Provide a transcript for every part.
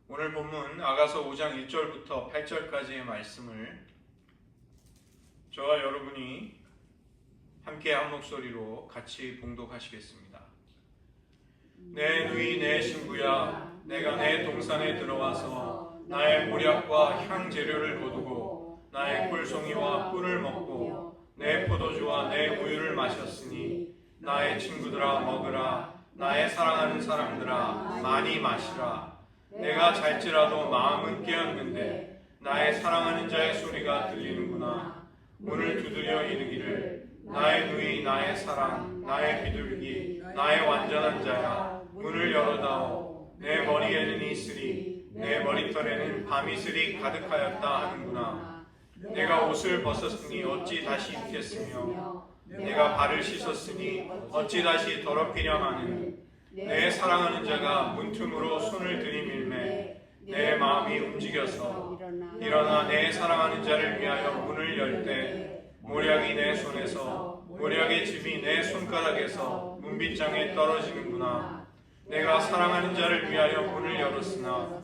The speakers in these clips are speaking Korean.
오늘 본문 아가서 5장 1절부터 8절까지의 말씀을 저와 여러분이 함께 한 목소리로 같이 봉독하시겠습니다. 내 누이 내 신부야, 내가 내 동산에 들어와서 나의 모략과 향 재료를 거두고 나의 꿀송이와 꿀을 먹고 내 포도주와 내 우유를 마셨으니 나의 친구들아 먹으라, 나의 사랑하는 사람들아 많이 마시라. 내가 잘지라도 마음은 깨었는데 나의 사랑하는 자의 소리가 들리는구나. 문을 두드려 이르기를 나의 누이 나의 사랑 나의 비둘기 나의 완전한 자야, 문을 열어다오. 내 머리에는 이슬이 내 머리털에는 밤이슬이 가득하였다 하는구나. 내가 옷을 벗었으니 어찌 다시 입겠으며 내가 발을 씻었으니 어찌 다시 더럽히려 하는. 내 사랑하는 자가 문틈으로 손을 들이밀매 내 마음이 움직여서 일어나 내 사랑하는 자를 위하여 문을 열 때 모략이 내 손에서 모략의 집이 내 손가락에서 문빗장에 떨어지는구나. 내가 사랑하는 자를 위하여 문을 열었으나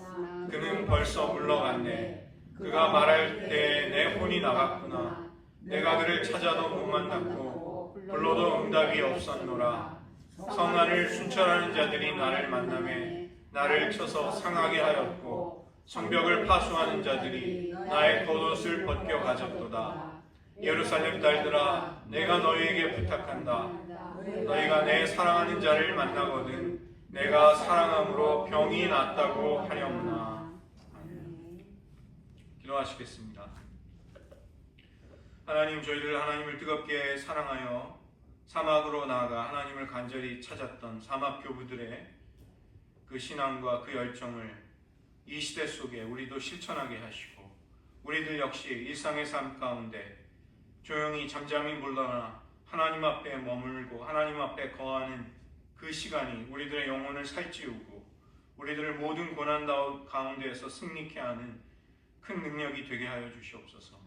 그는 벌써 물러갔네. 그가 말할 때에 내 혼이 나갔구나. 내가 그를 찾아도 못 만났고 불러도 응답이 없었노라. 성안을 순찰하는 자들이 나를 만나매 나를 쳐서 상하게 하였고 성벽을 파수하는 자들이 나의 겉옷을 벗겨 가졌도다. 예루살렘 딸들아, 내가 너희에게 부탁한다. 너희가 내 사랑하는 자를 만나거든 내가 사랑함으로 병이 낫다고 하려무나. 기도하시겠습니다. 하나님, 저희들 하나님을 뜨겁게 사랑하여 사막으로 나아가 하나님을 간절히 찾았던 사막 교부들의 그 신앙과 그 열정을 이 시대 속에 우리도 실천하게 하시고, 우리들 역시 일상의 삶 가운데 조용히 잠잠히 물러나 하나님 앞에 머물고 하나님 앞에 거하는 그 시간이 우리들의 영혼을 살찌우고 우리들을 모든 고난 가운데에서 승리케 하는 큰 능력이 되게 하여 주시옵소서.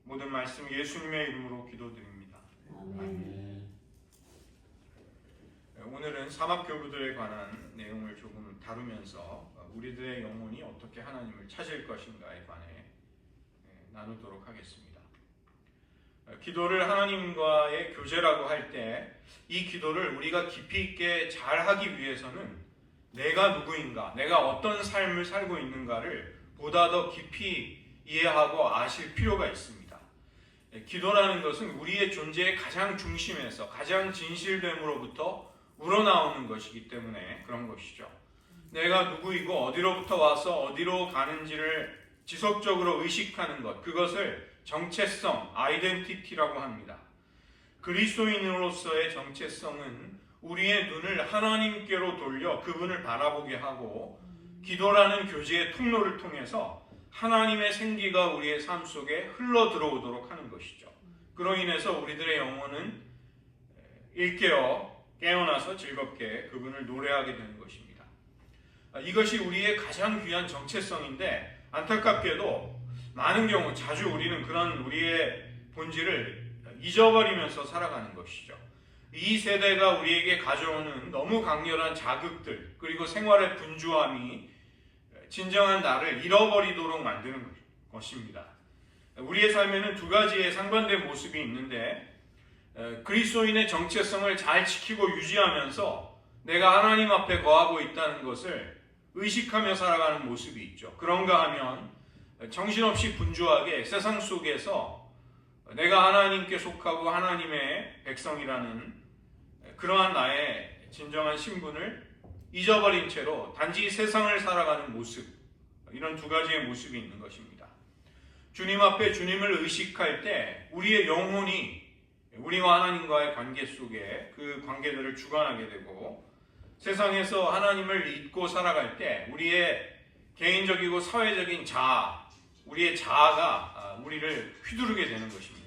모든 말씀 예수님의 이름으로 기도드립니다. 아멘. 오늘은 사막교부들에 관한 내용을 조금 다루면서 우리들의 영혼이 어떻게 하나님을 찾을 것인가에 관해 나누도록 하겠습니다. 기도를 하나님과의 교제라고 할 때 이 기도를 우리가 깊이 있게 잘 하기 위해서는 내가 누구인가, 내가 어떤 삶을 살고 있는가를 보다 더 깊이 이해하고 아실 필요가 있습니다. 기도라는 것은 우리의 존재의 가장 중심에서 가장 진실됨으로부터 우러나오는 것이기 때문에 그런 것이죠. 내가 누구이고 어디로부터 와서 어디로 가는지를 지속적으로 의식하는 것, 그것을 정체성, 아이덴티티라고 합니다. 그리스도인으로서의 정체성은 우리의 눈을 하나님께로 돌려 그분을 바라보게 하고, 기도라는 교제의 통로를 통해서 하나님의 생기가 우리의 삶 속에 흘러 들어오도록 하는 것이죠. 그로 인해서 우리들의 영혼은 일깨어 깨어나서 즐겁게 그분을 노래하게 되는 것입니다. 이것이 우리의 가장 귀한 정체성인데, 안타깝게도 많은 경우 자주 우리는 그런 우리의 본질을 잊어버리면서 살아가는 것이죠. 이 세대가 우리에게 가져오는 너무 강렬한 자극들, 그리고 생활의 분주함이 진정한 나를 잃어버리도록 만드는 것입니다. 우리의 삶에는 두 가지의 상반된 모습이 있는데, 그리스도인의 정체성을 잘 지키고 유지하면서 내가 하나님 앞에 거하고 있다는 것을 의식하며 살아가는 모습이 있죠. 그런가 하면 정신없이 분주하게 세상 속에서 내가 하나님께 속하고 하나님의 백성이라는 그러한 나의 진정한 신분을 잊어버린 채로 단지 세상을 살아가는 모습, 이런 두 가지의 모습이 있는 것입니다. 주님 앞에 주님을 의식할 때 우리의 영혼이 우리와 하나님과의 관계 속에 그 관계들을 주관하게 되고, 세상에서 하나님을 잊고 살아갈 때 우리의 개인적이고 사회적인 자아, 우리의 자아가 우리를 휘두르게 되는 것입니다.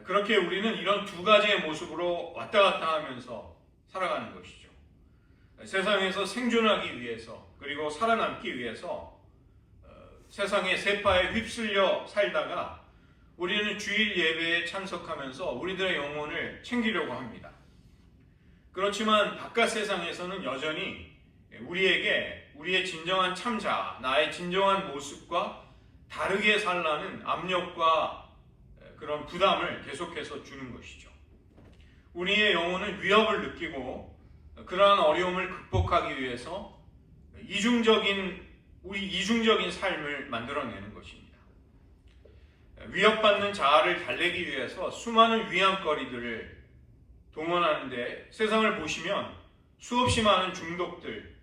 그렇게 우리는 이런 두 가지의 모습으로 왔다 갔다 하면서 살아가는 것이죠. 세상에서 생존하기 위해서, 그리고 살아남기 위해서 세상의 세파에 휩쓸려 살다가 우리는 주일 예배에 참석하면서 우리들의 영혼을 챙기려고 합니다. 그렇지만 바깥 세상에서는 여전히 우리에게 우리의 진정한 참자, 나의 진정한 모습과 다르게 살라는 압력과 그런 부담을 계속해서 주는 것이죠. 우리의 영혼은 위협을 느끼고 그러한 어려움을 극복하기 위해서 이중적인 삶을 만들어내는 것입니다. 위협받는 자아를 달래기 위해서 수많은 위안거리들을 동원하는데 세상을 보시면 수없이 많은 중독들,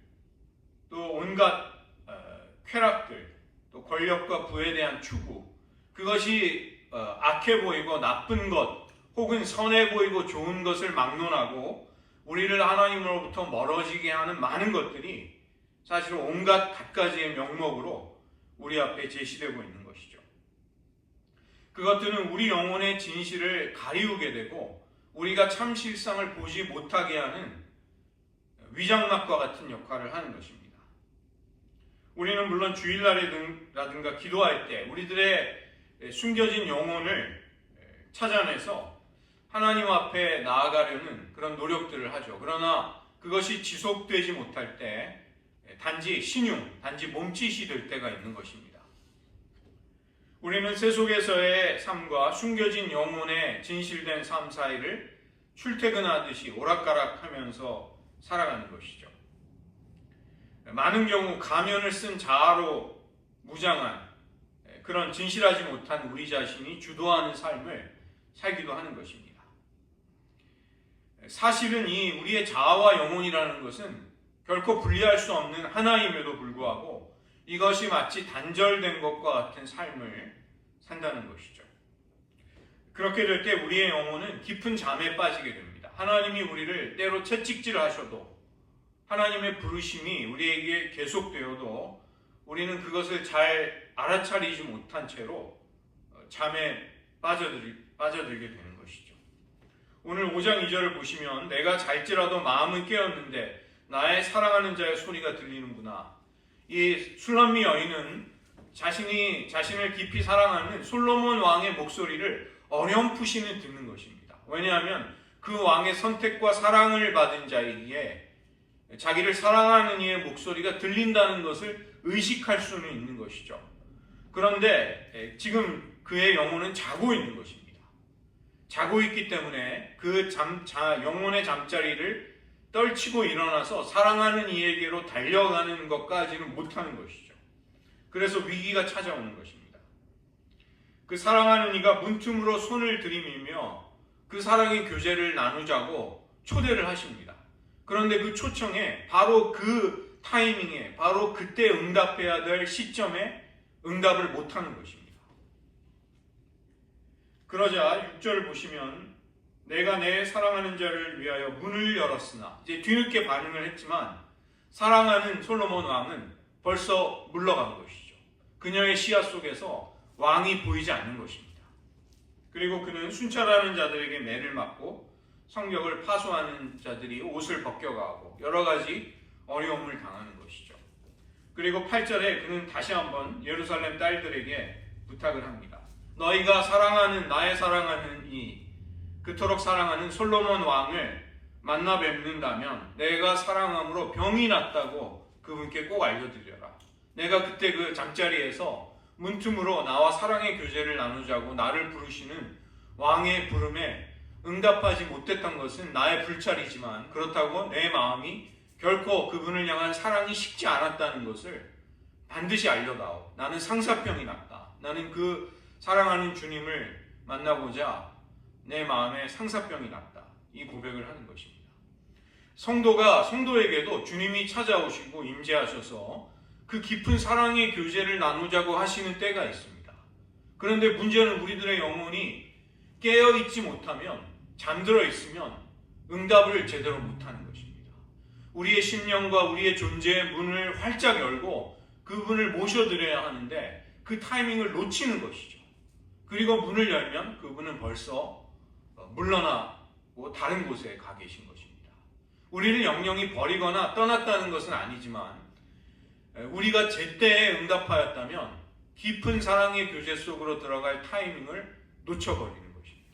또 온갖 쾌락들, 또 권력과 부에 대한 추구, 그것이 악해 보이고 나쁜 것, 혹은 선해 보이고 좋은 것을 막론하고 우리를 하나님으로부터 멀어지게 하는 많은 것들이 사실 온갖 갖가지의 명목으로 우리 앞에 제시되고 있는 것이죠. 그것들은 우리 영혼의 진실을 가리우게 되고 우리가 참 실상을 보지 못하게 하는 위장막과 같은 역할을 하는 것입니다. 우리는 물론 주일날이라든가 기도할 때 우리들의 숨겨진 영혼을 찾아내서 하나님 앞에 나아가려는 그런 노력들을 하죠. 그러나 그것이 지속되지 못할 때 단지 신용, 단지 몸짓이 될 때가 있는 것입니다. 우리는 세속에서의 삶과 숨겨진 영혼의 진실된 삶 사이를 출퇴근하듯이 오락가락하면서 살아가는 것이죠. 많은 경우 가면을 쓴 자아로 무장한 그런 진실하지 못한 우리 자신이 주도하는 삶을 살기도 하는 것입니다. 사실은 이 우리의 자아와 영혼이라는 것은 결코 분리할 수 없는 하나임에도 불구하고 이것이 마치 단절된 것과 같은 삶을 산다는 것이죠. 그렇게 될 때 우리의 영혼은 깊은 잠에 빠지게 됩니다. 하나님이 우리를 때로 채찍질을 하셔도, 하나님의 부르심이 우리에게 계속되어도 우리는 그것을 잘 알아차리지 못한 채로 잠에 빠져들게 되는 것이죠. 오늘 5장 2절을 보시면 내가 잘지라도 마음은 깨었는데 나의 사랑하는 자의 소리가 들리는구나. 이 술람미 여인은 자신을 깊이 사랑하는 솔로몬 왕의 목소리를 어렴풋이는 듣는 것입니다. 왜냐하면 그 왕의 선택과 사랑을 받은 자이기에 자기를 사랑하는 이의 목소리가 들린다는 것을 의식할 수는 있는 것이죠. 그런데 지금 그의 영혼은 자고 있는 것입니다. 자고 있기 때문에 그 영혼의 잠자리를 떨치고 일어나서 사랑하는 이에게로 달려가는 것까지는 못하는 것이죠. 그래서 위기가 찾아오는 것입니다. 그 사랑하는 이가 문틈으로 손을 들이밀며 그 사랑의 교제를 나누자고 초대를 하십니다. 그런데 그 초청에 바로 그 타이밍에, 바로 그때 응답해야 될 시점에 응답을 못하는 것입니다. 그러자 6절을 보시면 내가 내 사랑하는 자를 위하여 문을 열었으나, 이제 뒤늦게 반응을 했지만 사랑하는 솔로몬 왕은 벌써 물러간 것이죠. 그녀의 시야 속에서 왕이 보이지 않는 것입니다. 그리고 그는 순찰하는 자들에게 매를 맞고 성벽을 파수하는 자들이 옷을 벗겨가고 여러 가지 어려움을 당하는 것이죠. 그리고 8절에 그는 다시 한번 예루살렘 딸들에게 부탁을 합니다. 너희가 사랑하는, 나의 사랑하는 그토록 사랑하는 솔로몬 왕을 만나 뵙는다면 내가 사랑함으로 병이 났다고 그분께 꼭 알려드려라. 내가 그때 그 잠자리에서 문틈으로 나와 사랑의 교제를 나누자고 나를 부르시는 왕의 부름에 응답하지 못했던 것은 나의 불찰이지만, 그렇다고 내 마음이 결코 그분을 향한 사랑이 식지 않았다는 것을 반드시 알려다오. 나는 상사병이 났다. 나는 그 사랑하는 주님을 만나고자 내 마음에 상사병이 났다. 이 고백을 하는 것입니다. 성도에게도 주님이 찾아오시고 임재하셔서 그 깊은 사랑의 교제를 나누자고 하시는 때가 있습니다. 그런데 문제는 우리들의 영혼이 깨어있지 못하면, 잠들어 있으면 응답을 제대로 못하는 것입니다. 우리의 심령과 우리의 존재의 문을 활짝 열고 그분을 모셔드려야 하는데 그 타이밍을 놓치는 것이죠. 그리고 문을 열면 그분은 벌써 물러나고 다른 곳에 가 계신 것입니다. 우리를 영영이 버리거나 떠났다는 것은 아니지만 우리가 제때에 응답하였다면 깊은 사랑의 교제 속으로 들어갈 타이밍을 놓쳐버리는 것입니다.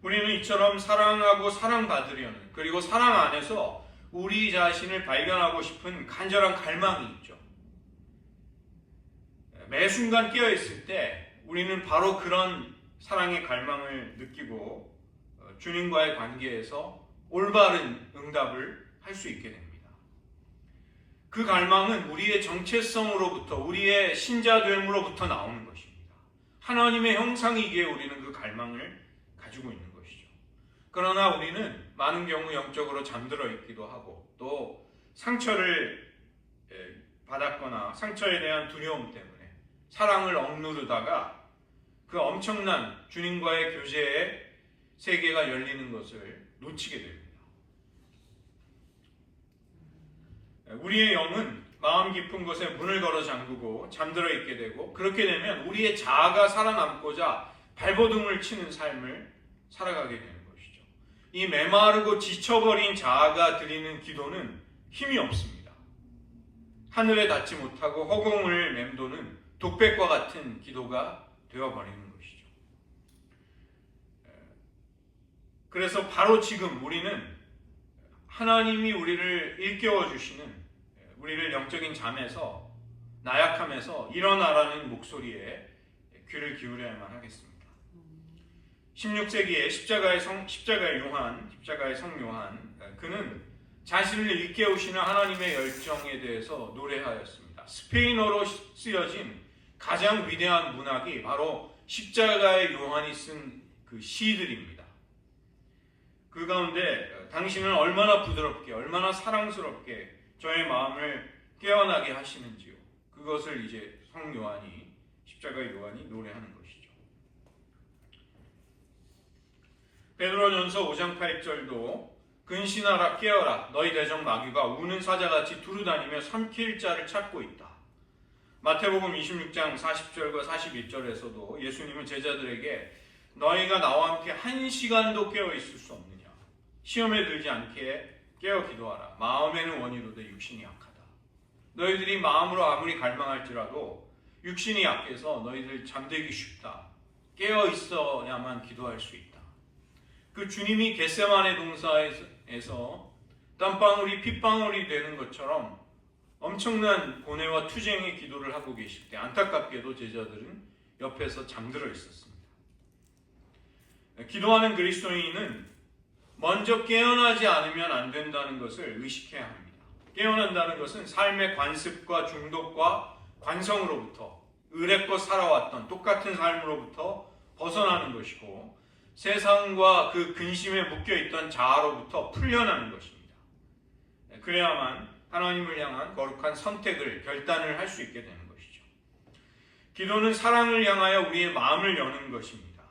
우리는 이처럼 사랑하고 사랑받으려는, 그리고 사랑 안에서 우리 자신을 발견하고 싶은 간절한 갈망이 있죠. 매 순간 깨어있을 때 우리는 바로 그런 사랑의 갈망을 느끼고 주님과의 관계에서 올바른 응답을 할 수 있게 됩니다. 그 갈망은 우리의 정체성으로부터, 우리의 신자됨으로부터 나오는 것입니다. 하나님의 형상이기에 우리는 그 갈망을 가지고 있는 것이죠. 그러나 우리는 많은 경우 영적으로 잠들어 있기도 하고, 또 상처를 받았거나 상처에 대한 두려움 때문에 사랑을 억누르다가 그 엄청난 주님과의 교제의 세계가 열리는 것을 놓치게 됩니다. 우리의 영은 마음 깊은 곳에 문을 걸어 잠그고 잠들어 있게 되고, 그렇게 되면 우리의 자아가 살아남고자 발버둥을 치는 삶을 살아가게 되는 것이죠. 이 메마르고 지쳐버린 자아가 드리는 기도는 힘이 없습니다. 하늘에 닿지 못하고 허공을 맴도는 독백과 같은 기도가 되어버리는 것이죠. 그래서 바로 지금 우리는 하나님이 우리를 일깨워 주시는, 우리를 영적인 잠에서, 나약함에서 일어나라는 목소리에 귀를 기울여야만 하겠습니다. 16세기에 십자가의 성 요한, 그는 자신을 일깨우시는 하나님의 열정에 대해서 노래하였습니다. 스페인어로 쓰여진 가장 위대한 문학이 바로 십자가의 요한이 쓴 그 시들입니다. 그 가운데 당신은 얼마나 부드럽게, 얼마나 사랑스럽게 저의 마음을 깨어나게 하시는지요. 그것을 이제 십자가의 요한이 노래하는 것이죠. 베드로전서 5장 8절도 근신하라 깨어라 너희 대적 마귀가 우는 사자같이 두루다니며 삼킬 자를 찾고 있다. 마태복음 26장 40절과 41절에서도 예수님은 제자들에게 너희가 나와 함께 한 시간도 깨어 있을 수 없느냐, 시험에 들지 않게 깨어 기도하라. 마음에는 원이로되 육신이 약하다. 너희들이 마음으로 아무리 갈망할지라도 육신이 약해서 너희들 잠들기 쉽다. 깨어 있어야만 기도할 수 있다. 그 주님이 겟세마네 동산에서 땀방울이 핏방울이 되는 것처럼 엄청난 고뇌와 투쟁의 기도를 하고 계실 때 안타깝게도 제자들은 옆에서 잠들어 있었습니다. 기도하는 그리스도인은 먼저 깨어나지 않으면 안 된다는 것을 의식해야 합니다. 깨어난다는 것은 삶의 관습과 중독과 관성으로부터, 의례껏 살아왔던 똑같은 삶으로부터 벗어나는 것이고, 세상과 그 근심에 묶여있던 자아로부터 풀려나는 것입니다. 그래야만 하나님을 향한 거룩한 선택을, 결단을 할 수 있게 되는 것이죠. 기도는 사랑을 향하여 우리의 마음을 여는 것입니다.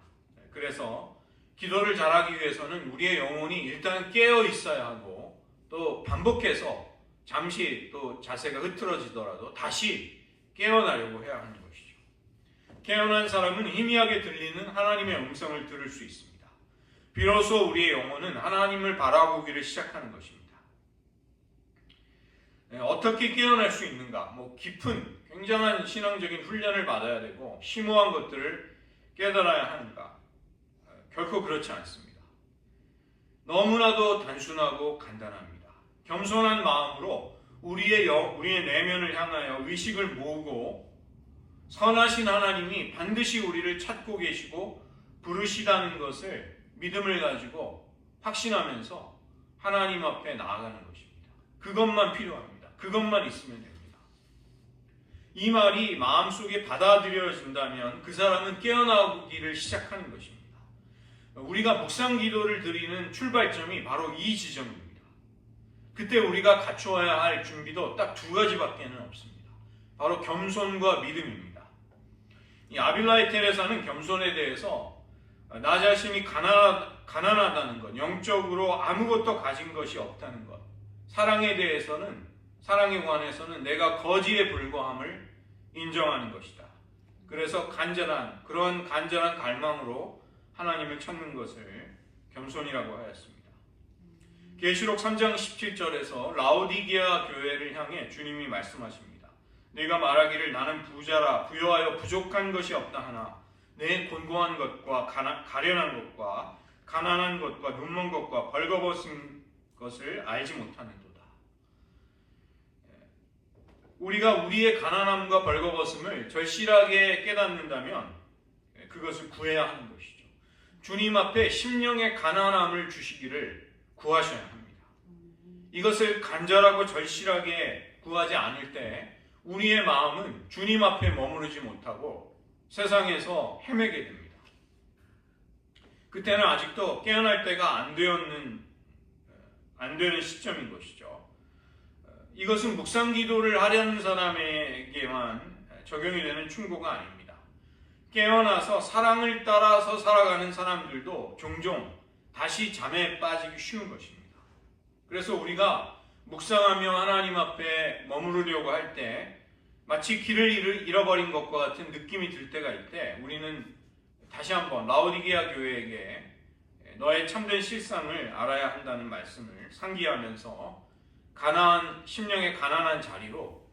그래서 기도를 잘하기 위해서는 우리의 영혼이 일단 깨어 있어야 하고, 또 반복해서 잠시 또 자세가 흐트러지더라도 다시 깨어나려고 해야 하는 것이죠. 깨어난 사람은 희미하게 들리는 하나님의 음성을 들을 수 있습니다. 비로소 우리의 영혼은 하나님을 바라보기를 시작하는 것입니다. 어떻게 깨어날 수 있는가? 깊은 굉장한 신앙적인 훈련을 받아야 되고 심오한 것들을 깨달아야 하는가? 결코 그렇지 않습니다. 너무나도 단순하고 간단합니다. 겸손한 마음으로 우리의 내면을 향하여 의식을 모으고 선하신 하나님이 반드시 우리를 찾고 계시고 부르시다는 것을 믿음을 가지고 확신하면서 하나님 앞에 나아가는 것입니다. 그것만 필요합니다. 그것만 있으면 됩니다. 이 말이 마음속에 받아들여진다면 그 사람은 깨어나기를 시작하는 것입니다. 우리가 묵상 기도를 드리는 출발점이 바로 이 지점입니다. 그때 우리가 갖추어야 할 준비도 딱 두 가지밖에는 없습니다. 바로 겸손과 믿음입니다. 이 아빌라의 테레사는 겸손에 대해서 나 자신이 가난하다는 것, 영적으로 아무것도 가진 것이 없다는 것, 사랑에 관해서는 내가 거지에 불과함을 인정하는 것이다. 그래서 그런 간절한 갈망으로 하나님을 찾는 것을 겸손이라고 하였습니다. 계시록 3장 17절에서 라오디게아 교회를 향해 주님이 말씀하십니다. 네가 말하기를 나는 부자라 부여하여 부족한 것이 없다 하나 내 곤고한 것과 가련한 것과 가난한 것과 눈먼 것과 벌거벗은 것을 알지 못하는도다. 우리가 우리의 가난함과 벌거벗음을 절실하게 깨닫는다면 그것을 구해야 하는 것이죠. 주님 앞에 심령의 가난함을 주시기를 구하셔야 합니다. 이것을 간절하고 절실하게 구하지 않을 때 우리의 마음은 주님 앞에 머무르지 못하고 세상에서 헤매게 됩니다. 그때는 아직도 깨어날 때가 안 되는 시점인 것이죠. 이것은 묵상 기도를 하려는 사람에게만 적용이 되는 충고가 아닙니다. 깨어나서 사랑을 따라서 살아가는 사람들도 종종 다시 잠에 빠지기 쉬운 것입니다. 그래서 우리가 묵상하며 하나님 앞에 머무르려고 할 때 마치 길을 잃어버린 것과 같은 느낌이 들 때가 있을 때 우리는 다시 한번 라오디게아 교회에게 너의 참된 실상을 알아야 한다는 말씀을 상기하면서 심령의 가난한 자리로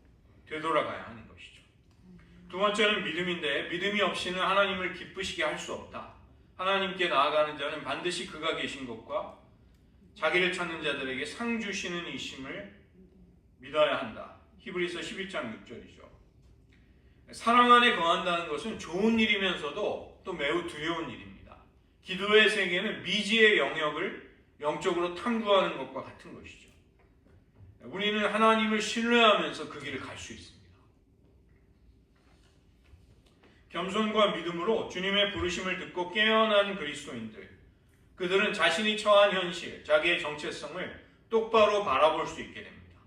되돌아가야 하는 것이죠. 두 번째는 믿음인데 믿음이 없이는 하나님을 기쁘시게 할 수 없다. 하나님께 나아가는 자는 반드시 그가 계신 것과 자기를 찾는 자들에게 상 주시는 이심을 믿어야 한다. 히브리서 11장 6절이죠. 사랑 안에 거한다는 것은 좋은 일이면서도 또 매우 두려운 일입니다. 기도의 세계는 미지의 영역을 영적으로 탐구하는 것과 같은 것이죠. 우리는 하나님을 신뢰하면서 그 길을 갈 수 있습니다. 겸손과 믿음으로 주님의 부르심을 듣고 깨어난 그리스도인들, 그들은 자신이 처한 현실, 자기의 정체성을 똑바로 바라볼 수 있게 됩니다.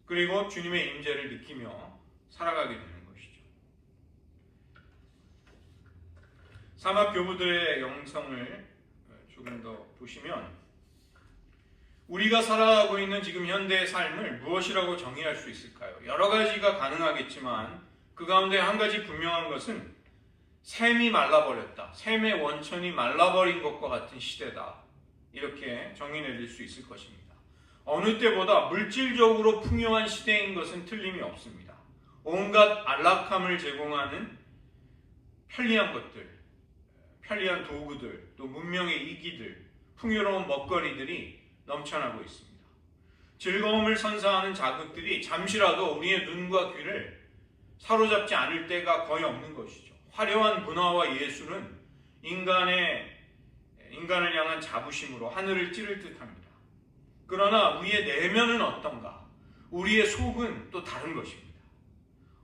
그리고 주님의 임재를 느끼며 살아가게 되는 것이죠. 사막 교부들의 영성을 조금 더 보시면 우리가 살아가고 있는 지금 현대의 삶을 무엇이라고 정의할 수 있을까요? 여러 가지가 가능하겠지만 그 가운데 한 가지 분명한 것은 샘이 말라버렸다. 샘의 원천이 말라버린 것과 같은 시대다. 이렇게 정의 내릴 수 있을 것입니다. 어느 때보다 물질적으로 풍요한 시대인 것은 틀림이 없습니다. 온갖 안락함을 제공하는 편리한 것들, 편리한 도구들, 또 문명의 이기들, 풍요로운 먹거리들이 넘쳐나고 있습니다. 즐거움을 선사하는 자극들이 잠시라도 우리의 눈과 귀를 사로잡지 않을 때가 거의 없는 것이죠. 화려한 문화와 예술은 인간을 향한 자부심으로 하늘을 찌를 듯합니다. 그러나 우리의 내면은 어떤가? 우리의 속은 또 다른 것입니다.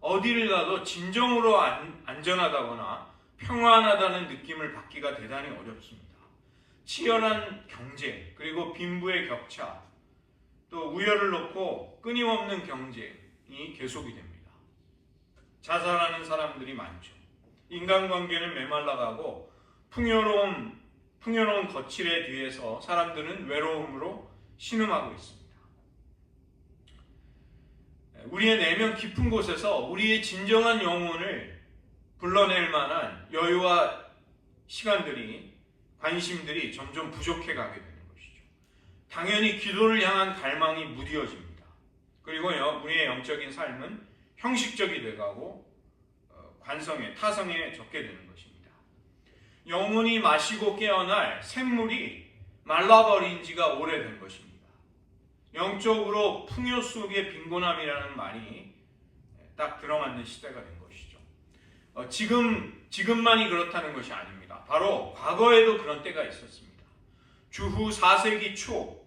어디를 가도 진정으로 안전하다거나 평안하다는 느낌을 받기가 대단히 어렵습니다. 치열한 경쟁, 그리고 빈부의 격차, 또 우열을 놓고 끊임없는 경쟁이 계속이 됩니다. 자살하는 사람들이 많죠. 인간관계는 메말라가고 풍요로운 거칠의 뒤에서 사람들은 외로움으로 신음하고 있습니다. 우리의 내면 깊은 곳에서 우리의 진정한 영혼을 불러낼 만한 여유와 시간들이, 관심들이 점점 부족해 가게 되는 것이죠. 당연히 기도를 향한 갈망이 무뎌집니다. 그리고 우리의 영적인 삶은 형식적이 돼가고 타성에 적게 되는 것입니다. 영혼이 마시고 깨어날 샘물이 말라버린 지가 오래된 것입니다. 영적으로 풍요 속의 빈곤함이라는 말이 딱 들어맞는 시대가 된 것이죠. 지금만이 그렇다는 것이 아닙니다. 바로 과거에도 그런 때가 있었습니다. 주후 4세기 초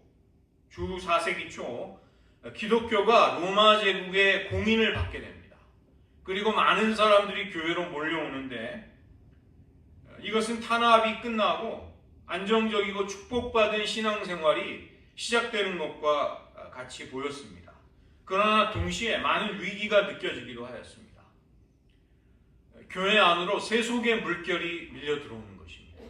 기독교가 로마 제국의 공인을 받게 됩니다. 그리고 많은 사람들이 교회로 몰려오는데 이것은 탄압이 끝나고 안정적이고 축복받은 신앙생활이 시작되는 것과 같이 보였습니다. 그러나 동시에 많은 위기가 느껴지기도 하였습니다. 교회 안으로 세속의 물결이 밀려 들어오는 것입니다.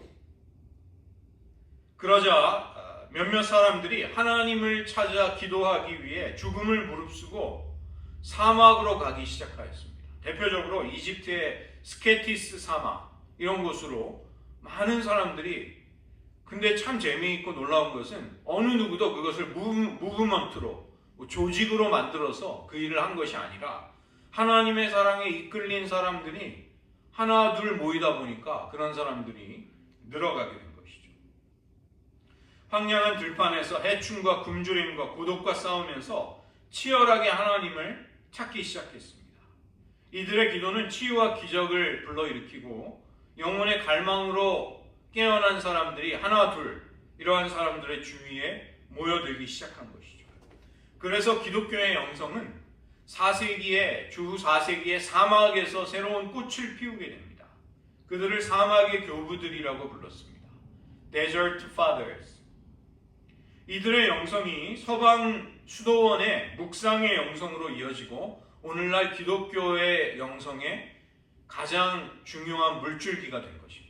그러자 몇몇 사람들이 하나님을 찾아 기도하기 위해 죽음을 무릅쓰고 사막으로 가기 시작하였습니다. 대표적으로 이집트의 스케티스 사막 이런 곳으로 많은 사람들이, 근데 참 재미있고 놀라운 것은 어느 누구도 그것을 무브먼트로 조직으로 만들어서 그 일을 한 것이 아니라 하나님의 사랑에 이끌린 사람들이 하나 둘 모이다 보니까 그런 사람들이 늘어가게 된 것이죠. 황량한 들판에서 해충과 굶주림과 고독과 싸우면서 치열하게 하나님을 찾기 시작했습니다. 이들의 기도는 치유와 기적을 불러일으키고 영혼의 갈망으로 깨어난 사람들이 하나 둘 이러한 사람들의 주위에 모여들기 시작한 것이죠. 그래서 기독교의 영성은 4세기에 주후 4세기에 사막에서 새로운 꽃을 피우게 됩니다. 그들을 사막의 교부들이라고 불렀습니다. Desert Fathers. 이들의 영성이 서방 수도원의 묵상의 영성으로 이어지고 오늘날 기독교의 영성의 가장 중요한 물줄기가 된 것입니다.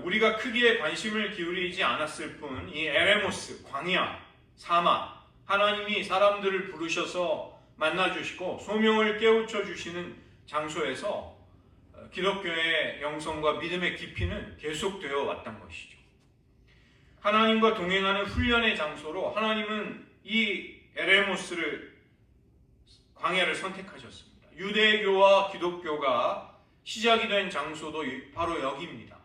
우리가 크게 관심을 기울이지 않았을 뿐 이 에레모스, 광야, 사막, 하나님이 사람들을 부르셔서 만나주시고 소명을 깨우쳐 주시는 장소에서 기독교의 영성과 믿음의 깊이는 계속되어 왔던 것이죠. 하나님과 동행하는 훈련의 장소로 하나님은 이 에레모스를 광야를 선택하셨습니다. 유대교와 기독교가 시작이 된 장소도 바로 여기입니다.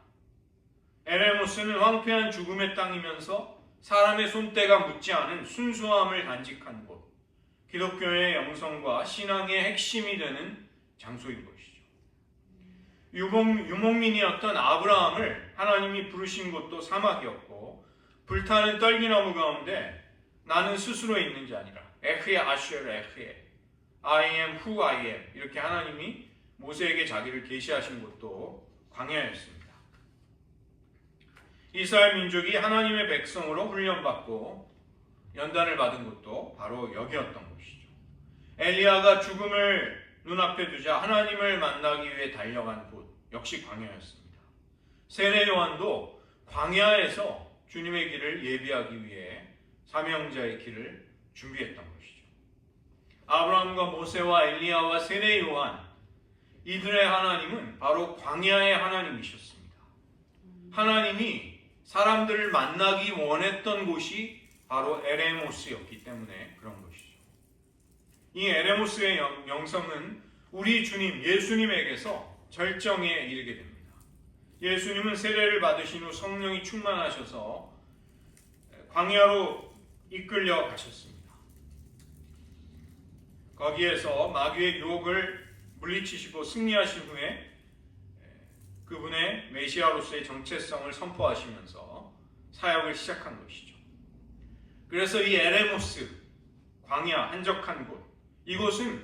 에레모스는 황폐한 죽음의 땅이면서 사람의 손때가 묻지 않은 순수함을 간직한 곳, 기독교의 영성과 신앙의 핵심이 되는 장소인 것이죠. 유목민이었던 아브라함을 하나님이 부르신 곳도 사막이었고 불타는 떨기나무 가운데 나는 스스로 있는 자 아니라 에흐에 아슈엘 에흐에 I am who I am 이렇게 하나님이 모세에게 자기를 계시하신 곳도 광야였습니다. 이스라엘 민족이 하나님의 백성으로 훈련받고 연단을 받은 곳도 바로 여기였던 것이죠. 엘리야가 죽음을 눈앞에 두자 하나님을 만나기 위해 달려간 곳 역시 광야였습니다. 세례 요한도 광야에서 주님의 길을 예비하기 위해 사명자의 길을 준비했던 것이죠. 아브라함과 모세와 엘리야와 세례 요한 이들의 하나님은 바로 광야의 하나님이셨습니다. 하나님이 사람들을 만나기 원했던 곳이 바로 에레모스였기 때문에 그런 것이죠. 이 에레모스의 영성은 우리 주님 예수님에게서 절정에 이르게 됩니다. 예수님은 세례를 받으신 후 성령이 충만하셔서 광야로 이끌려 가셨습니다. 거기에서 마귀의 유혹을 물리치시고 승리하신 후에 그분의 메시아로서의 정체성을 선포하시면서 사역을 시작한 것이죠. 그래서 이 에레모스, 광야, 한적한 곳, 이곳은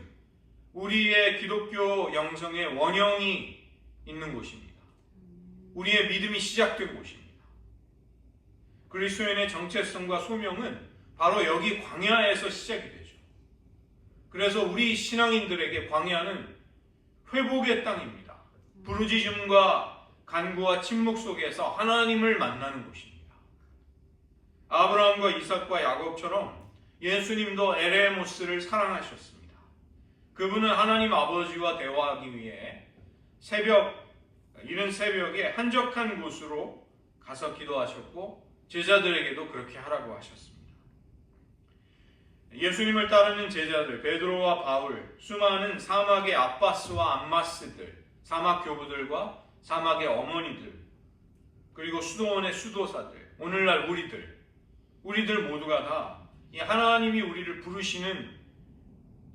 우리의 기독교 영성의 원형이 있는 곳입니다. 우리의 믿음이 시작된 곳입니다. 그리스도인의 정체성과 소명은 바로 여기 광야에서 시작이 되죠. 그래서 우리 신앙인들에게 광야는 회복의 땅입니다. 부르짖음과 간구와 침묵 속에서 하나님을 만나는 곳입니다. 아브라함과 이삭과 야곱처럼 예수님도 에레모스를 사랑하셨습니다. 그분은 하나님 아버지와 대화하기 위해 이른 새벽에 한적한 곳으로 가서 기도하셨고 제자들에게도 그렇게 하라고 하셨습니다. 예수님을 따르는 제자들 베드로와 바울, 수많은 사막의 아빠스와 암마스들, 사막 교부들과 사막의 어머니들, 그리고 수도원의 수도사들, 오늘날 우리들 모두가 다 이 하나님이 우리를 부르시는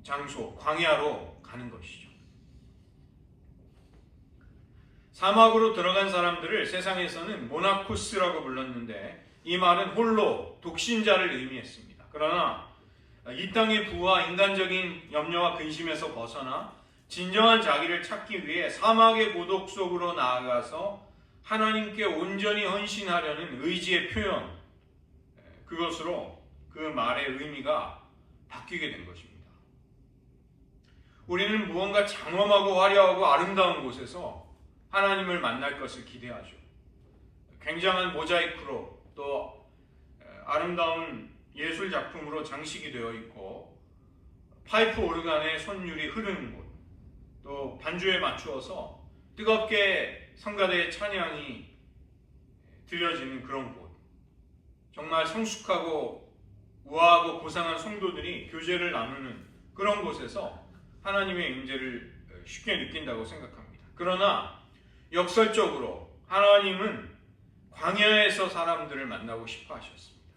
장소, 광야로 가는 것이죠. 사막으로 들어간 사람들을 세상에서는 모나코스라고 불렀는데 이 말은 홀로 독신자를 의미했습니다. 그러나 이 땅의 부와 인간적인 염려와 근심에서 벗어나 진정한 자기를 찾기 위해 사막의 고독 속으로 나아가서 하나님께 온전히 헌신하려는 의지의 표현, 그것으로 그 말의 의미가 바뀌게 된 것입니다. 우리는 무언가 장엄하고 화려하고 아름다운 곳에서 하나님을 만날 것을 기대하죠. 굉장한 모자이크로 또 아름다운 예술 작품으로 장식이 되어 있고 파이프 오르간의 손율이 흐르는 곳, 또 반주에 맞추어서 뜨겁게 성가대의 찬양이 들려지는 그런 곳, 정말 성숙하고 우아하고 고상한 성도들이 교제를 나누는 그런 곳에서 하나님의 임재를 쉽게 느낀다고 생각합니다. 그러나 역설적으로 하나님은 광야에서 사람들을 만나고 싶어 하셨습니다.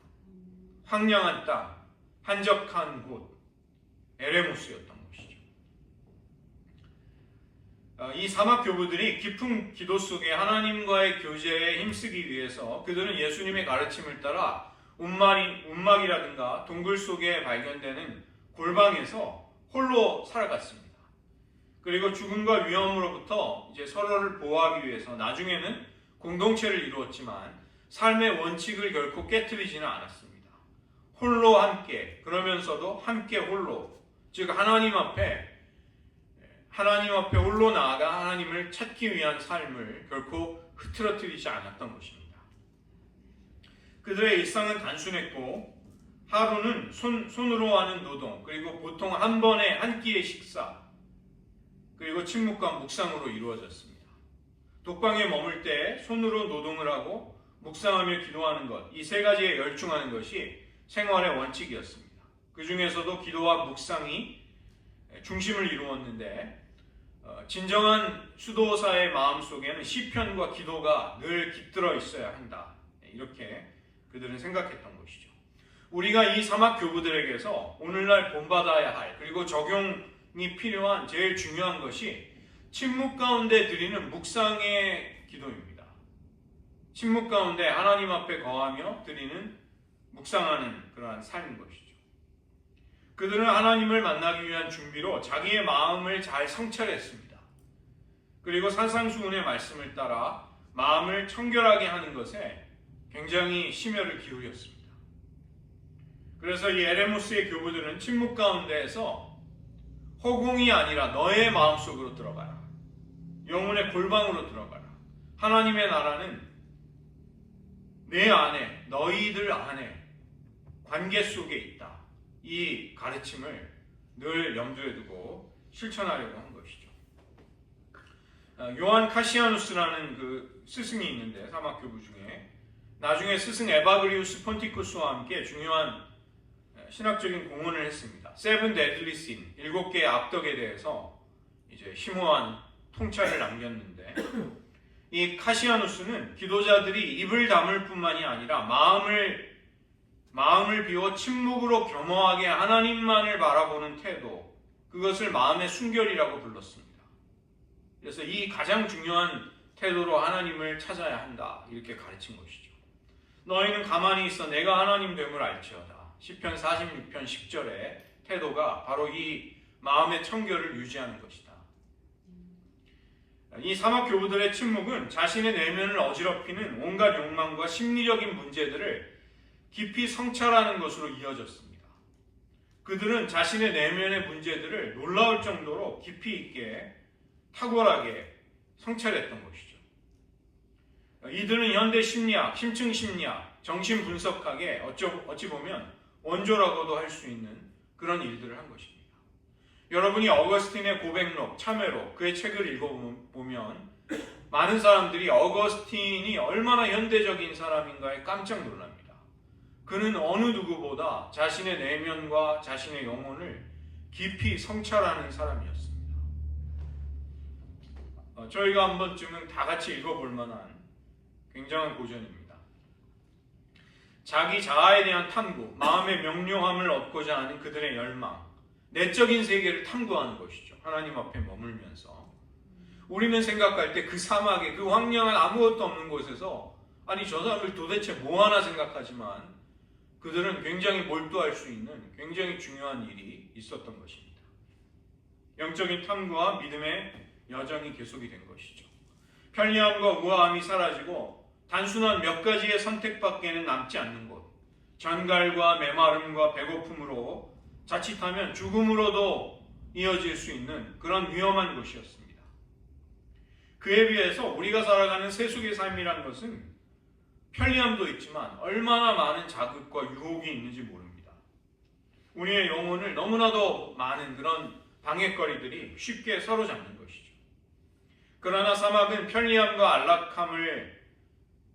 황량한 땅, 한적한 곳, 에레모스였던 것이죠. 이 사막 교부들이 깊은 기도 속에 하나님과의 교제에 힘쓰기 위해서 그들은 예수님의 가르침을 따라 움막이라든가 동굴 속에 발견되는 골방에서 홀로 살아갔습니다. 그리고 죽음과 위험으로부터 이제 서로를 보호하기 위해서 나중에는 공동체를 이루었지만 삶의 원칙을 결코 깨트리지는 않았습니다. 홀로 함께, 그러면서도 함께 홀로, 즉 하나님 앞에 홀로 나아가 하나님을 찾기 위한 삶을 결코 흐트러뜨리지 않았던 것입니다. 그들의 일상은 단순했고 하루는 손으로 하는 노동, 그리고 보통 한 번에 한 끼의 식사, 그리고 침묵과 묵상으로 이루어졌습니다. 독방에 머물 때 손으로 노동을 하고 묵상하며 기도하는 것, 이 세 가지에 열중하는 것이 생활의 원칙이었습니다. 그 중에서도 기도와 묵상이 중심을 이루었는데 진정한 수도사의 마음속에는 시편과 기도가 늘 깃들어 있어야 한다. 이렇게 그들은 생각했던 것이죠. 우리가 이 사막 교부들에게서 오늘날 본받아야 할, 그리고 적용이 필요한 제일 중요한 것이 침묵 가운데 드리는 묵상의 기도입니다. 침묵 가운데 하나님 앞에 거하며 드리는 묵상하는 그러한 삶인 것이죠. 그들은 하나님을 만나기 위한 준비로 자기의 마음을 잘 성찰했습니다. 그리고 산상수훈의 말씀을 따라 마음을 청결하게 하는 것에 굉장히 심혈을 기울였습니다. 그래서 이 에레모스의 교부들은 침묵 가운데에서 허공이 아니라 너의 마음속으로 들어가라. 영혼의 골방으로 들어가라. 하나님의 나라는 내 안에, 너희들 안에 관계 속에 있다. 이 가르침을 늘 염두에 두고 실천하려고 한 것이죠. 요한 카시아누스라는 그 스승이 있는데 사막교부 중에 나중에 스승 에바그리우스 폰티쿠스와 함께 중요한 신학적인 공헌을 했습니다. 세븐 데들리 신, 7개의 악덕에 대해서 이제 심오한 통찰을 남겼는데 이 카시아누스는 기도자들이 입을 다물 뿐만이 아니라 마음을 비워 침묵으로 겸허하게 하나님만을 바라보는 태도, 그것을 마음의 순결이라고 불렀습니다. 그래서 이 가장 중요한 태도로 하나님을 찾아야 한다, 이렇게 가르친 것이죠. 너희는 가만히 있어 내가 하나님 됨을 알지어다. 시편 46편 10절의 태도가 바로 이 마음의 청결을 유지하는 것이다. 이 사막 교부들의 침묵은 자신의 내면을 어지럽히는 온갖 욕망과 심리적인 문제들을 깊이 성찰하는 것으로 이어졌습니다. 그들은 자신의 내면의 문제들을 놀라울 정도로 깊이 있게 탁월하게 성찰했던 것이죠. 이들은 현대 심리학, 심층 심리학, 정신 분석학의 어찌 보면 원조라고도 할 수 있는 그런 일들을 한 것입니다. 여러분이 어거스틴의 고백록, 참회록, 그의 책을 읽어보면 많은 사람들이 어거스틴이 얼마나 현대적인 사람인가에 깜짝 놀랍니다. 그는 어느 누구보다 자신의 내면과 자신의 영혼을 깊이 성찰하는 사람이었습니다. 저희가 한 번쯤은 다 같이 읽어볼 만한 굉장한 고전입니다. 자기 자아에 대한 탐구, 마음의 명료함을 얻고자 하는 그들의 열망, 내적인 세계를 탐구하는 것이죠. 하나님 앞에 머물면서. 우리는 생각할 때 그 사막에, 그 황량한 아무것도 없는 곳에서 아니 저 사람들 도대체 뭐 하나 생각하지만 그들은 굉장히 몰두할 수 있는 굉장히 중요한 일이 있었던 것입니다. 영적인 탐구와 믿음의 여정이 계속이 된 것이죠. 편리함과 우아함이 사라지고 단순한 몇 가지의 선택밖에는 남지 않는 곳, 전갈과 메마름과 배고픔으로 자칫하면 죽음으로도 이어질 수 있는 그런 위험한 곳이었습니다. 그에 비해서 우리가 살아가는 세속의 삶이란 것은 편리함도 있지만 얼마나 많은 자극과 유혹이 있는지 모릅니다. 우리의 영혼을 너무나도 많은 그런 방해거리들이 쉽게 사로잡는 것이죠. 그러나 사막은 편리함과 안락함을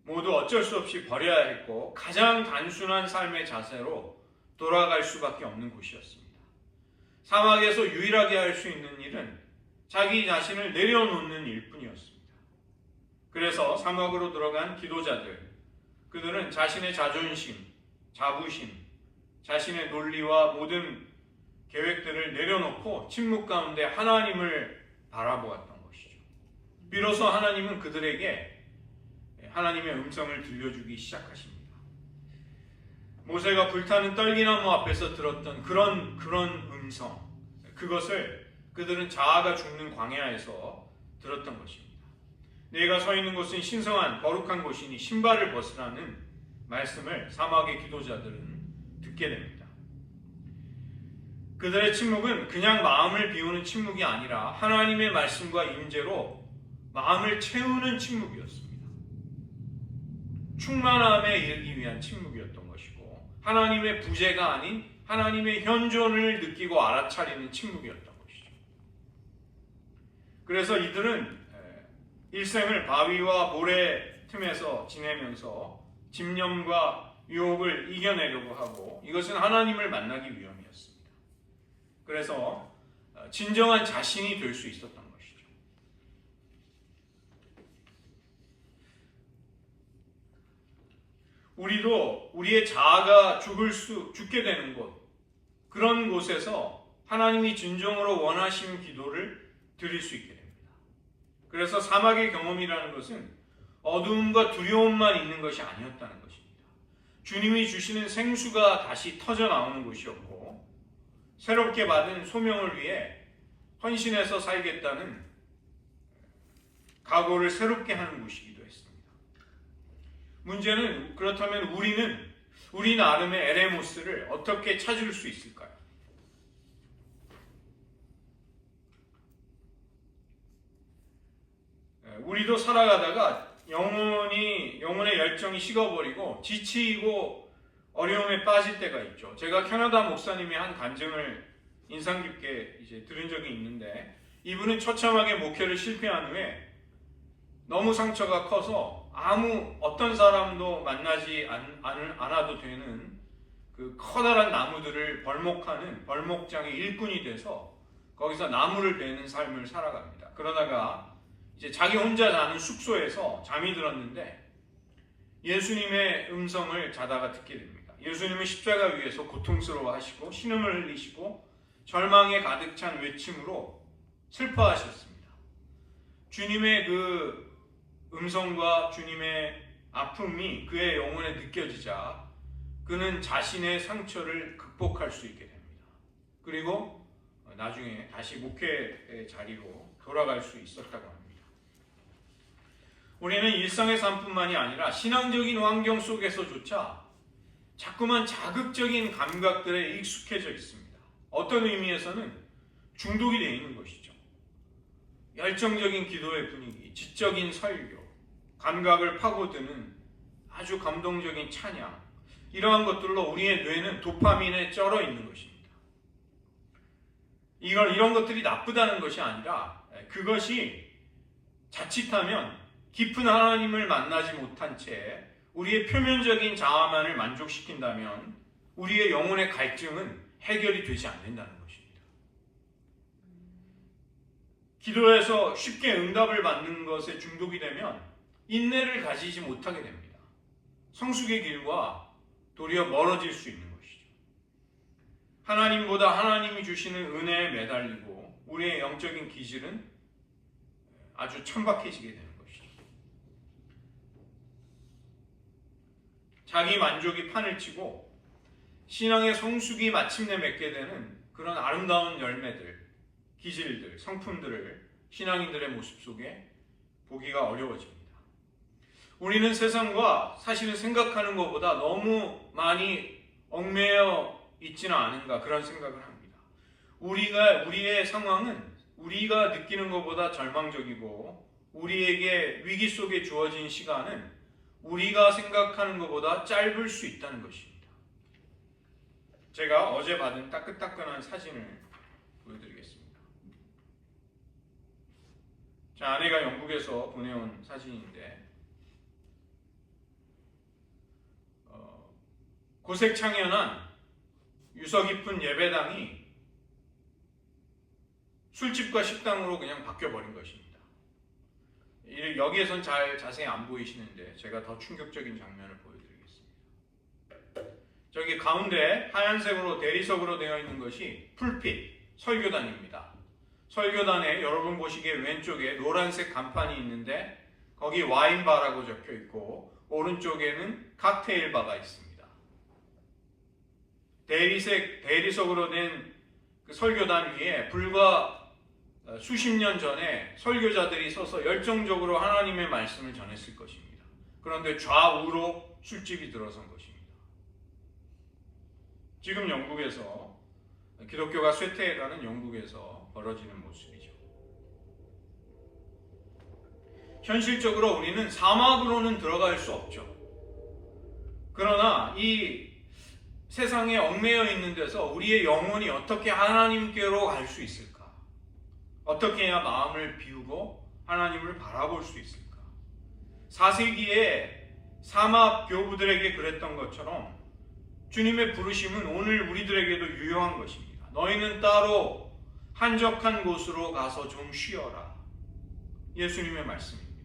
모두 어쩔 수 없이 버려야 했고 가장 단순한 삶의 자세로 돌아갈 수밖에 없는 곳이었습니다. 사막에서 유일하게 할 수 있는 일은 자기 자신을 내려놓는 일뿐이었습니다. 그래서 사막으로 들어간 기도자들, 그들은 자신의 자존심, 자부심, 자신의 논리와 모든 계획들을 내려놓고 침묵 가운데 하나님을 바라보았던 것이죠. 비로소 하나님은 그들에게 하나님의 음성을 들려주기 시작하십니다. 모세가 불타는 떨기나무 앞에서 들었던 그런 음성, 그것을 그들은 자아가 죽는 광야에서 들었던 것입니다. 내가 서 있는 곳은 신성한 거룩한 곳이니 신발을 벗으라는 말씀을 사막의 기도자들은 듣게 됩니다. 그들의 침묵은 그냥 마음을 비우는 침묵이 아니라 하나님의 말씀과 임재로 마음을 채우는 침묵이었습니다. 충만함에 이르기 위한 침묵이었던 것이고 하나님의 부재가 아닌 하나님의 현존을 느끼고 알아차리는 침묵이었던 것이죠. 그래서 이들은 일생을 바위와 모래 틈에서 지내면서 집념과 유혹을 이겨내려고 하고 이것은 하나님을 만나기 위함이었습니다. 그래서 진정한 자신이 될 수 있었던 것이죠. 우리도 우리의 자아가 죽게 되는 곳, 그런 곳에서 하나님이 진정으로 원하시는 기도를 드릴 수 있게 됩니다. 그래서 사막의 경험이라는 것은 어두움과 두려움만 있는 것이 아니었다는 것입니다. 주님이 주시는 생수가 다시 터져 나오는 곳이었고 새롭게 받은 소명을 위해 헌신해서 살겠다는 각오를 새롭게 하는 곳이기도 했습니다. 문제는 그렇다면 우리 나름의 에레모스를 어떻게 찾을 수 있을까요? 우리도 살아가다가 영혼의 열정이 식어버리고 지치고 어려움에 빠질 때가 있죠. 제가 캐나다 목사님의 한 간증을 인상 깊게 들은 적이 있는데 이분은 처참하게 목회를 실패한 후에 너무 상처가 커서 어떤 사람도 만나지 않아도 되는 그 커다란 나무들을 벌목하는 벌목장의 일꾼이 돼서 거기서 나무를 베는 삶을 살아갑니다. 그러다가 이제 자기 혼자 자는 숙소에서 잠이 들었는데 예수님의 음성을 자다가 듣게 됩니다. 예수님은 십자가 위에서 고통스러워하시고 신음을 흘리시고 절망에 가득 찬 외침으로 슬퍼하셨습니다. 주님의 그 음성과 주님의 아픔이 그의 영혼에 느껴지자 그는 자신의 상처를 극복할 수 있게 됩니다. 그리고 나중에 다시 목회의 자리로 돌아갈 수 있었다고 합니다. 우리는 일상의 삶뿐만이 아니라 신앙적인 환경 속에서조차 자꾸만 자극적인 감각들에 익숙해져 있습니다. 어떤 의미에서는 중독이 되어 있는 것이죠. 열정적인 기도의 분위기, 지적인 설교, 감각을 파고드는 아주 감동적인 찬양, 이러한 것들로 우리의 뇌는 도파민에 쩔어 있는 것입니다. 이런 것들이 나쁘다는 것이 아니라 그것이 자칫하면 깊은 하나님을 만나지 못한 채 우리의 표면적인 자아만을 만족시킨다면 우리의 영혼의 갈증은 해결이 되지 않는다는 것입니다. 기도에서 쉽게 응답을 받는 것에 중독이 되면 인내를 가지지 못하게 됩니다. 성숙의 길과 도리어 멀어질 수 있는 것이죠. 하나님보다 하나님이 주시는 은혜에 매달리고 우리의 영적인 기질은 아주 천박해지게 됩니다. 자기 만족이 판을 치고 신앙의 성숙이 마침내 맺게 되는 그런 아름다운 열매들, 기질들, 성품들을 신앙인들의 모습 속에 보기가 어려워집니다. 우리는 세상과 사실은 생각하는 것보다 너무 많이 얽매여 있지는 않은가 그런 생각을 합니다. 우리의 상황은 우리가 느끼는 것보다 절망적이고 우리에게 위기 속에 주어진 시간은 우리가 생각하는 것보다 짧을 수 있다는 것입니다. 제가 어제 받은 따끈따끈한 사진을 보여드리겠습니다. 제 아내가 영국에서 보내온 사진인데 고색창연한 유서 깊은 예배당이 술집과 식당으로 그냥 바뀌어버린 것입니다. 여기에선 잘 자세히 안 보이시는데 제가 더 충격적인 장면을 보여드릴게요. 저기 가운데 하얀색으로 대리석으로 되어 있는 것이 풀핏, 설교단입니다. 설교단에 여러분 보시기에 왼쪽에 노란색 간판이 있는데 거기 와인바라고 적혀 있고 오른쪽에는 칵테일바가 있습니다. 대리석으로 된 그 설교단 위에 불과 수십 년 전에 설교자들이 서서 열정적으로 하나님의 말씀을 전했을 것입니다. 그런데 좌우로 술집이 들어선 것입니다. 지금 영국에서 기독교가 쇠퇴해가는 영국에서 벌어지는 모습이죠. 현실적으로 우리는 사막으로는 들어갈 수 없죠. 그러나 이 세상에 얽매여 있는 데서 우리의 영혼이 어떻게 하나님께로 갈 수 있을까? 어떻게 해야 마음을 비우고 하나님을 바라볼 수 있을까? 4세기에 사막 교부들에게 그랬던 것처럼 주님의 부르심은 오늘 우리들에게도 유효한 것입니다. 너희는 따로 한적한 곳으로 가서 좀 쉬어라. 예수님의 말씀입니다.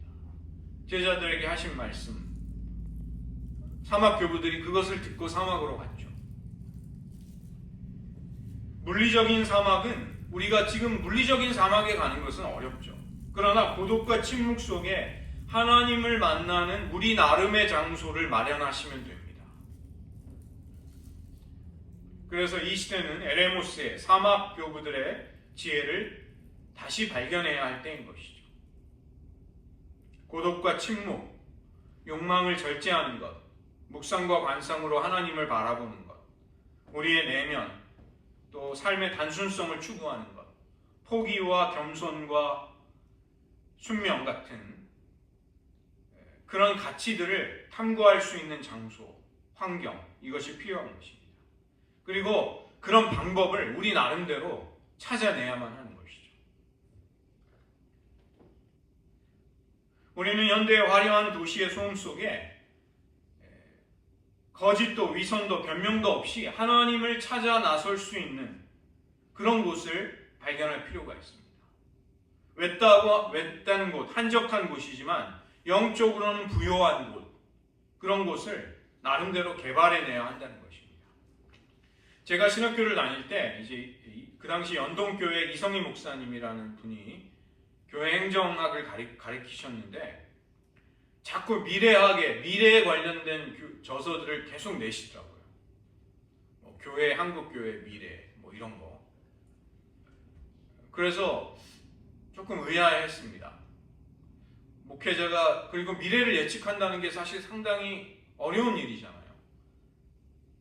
제자들에게 하신 말씀. 사막 교부들이 그것을 듣고 사막으로 갔죠. 물리적인 사막은 우리가 지금 물리적인 사막에 가는 것은 어렵죠. 그러나 고독과 침묵 속에 하나님을 만나는 우리 나름의 장소를 마련하시면 됩니다. 그래서 이 시대는 에레모스의 사막 교부들의 지혜를 다시 발견해야 할 때인 것이죠. 고독과 침묵, 욕망을 절제하는 것, 묵상과 관상으로 하나님을 바라보는 것, 우리의 내면, 또 삶의 단순성을 추구하는 것, 포기와 겸손과 순명 같은 그런 가치들을 탐구할 수 있는 장소, 환경, 이것이 필요한 것입니다. 그리고 그런 방법을 우리 나름대로 찾아내야만 하는 것이죠. 우리는 현대의 화려한 도시의 소음 속에 거짓도 위선도 변명도 없이 하나님을 찾아 나설 수 있는 그런 곳을 발견할 필요가 있습니다. 외딴 곳, 한적한 곳이지만 영적으로는 부요한 곳, 그런 곳을 나름대로 개발해내야 한다는 것입니다. 제가 신학교를 다닐 때 이제 그 당시 연동교회 이성희 목사님이라는 분이 교회 행정학을 가르치셨는데 자꾸 미래에 관련된 저서들을 계속 내시더라고요. 교회, 한국교회 미래, 이런 거. 그래서 조금 의아했습니다. 목회자가, 그리고 미래를 예측한다는 게 사실 상당히 어려운 일이잖아요.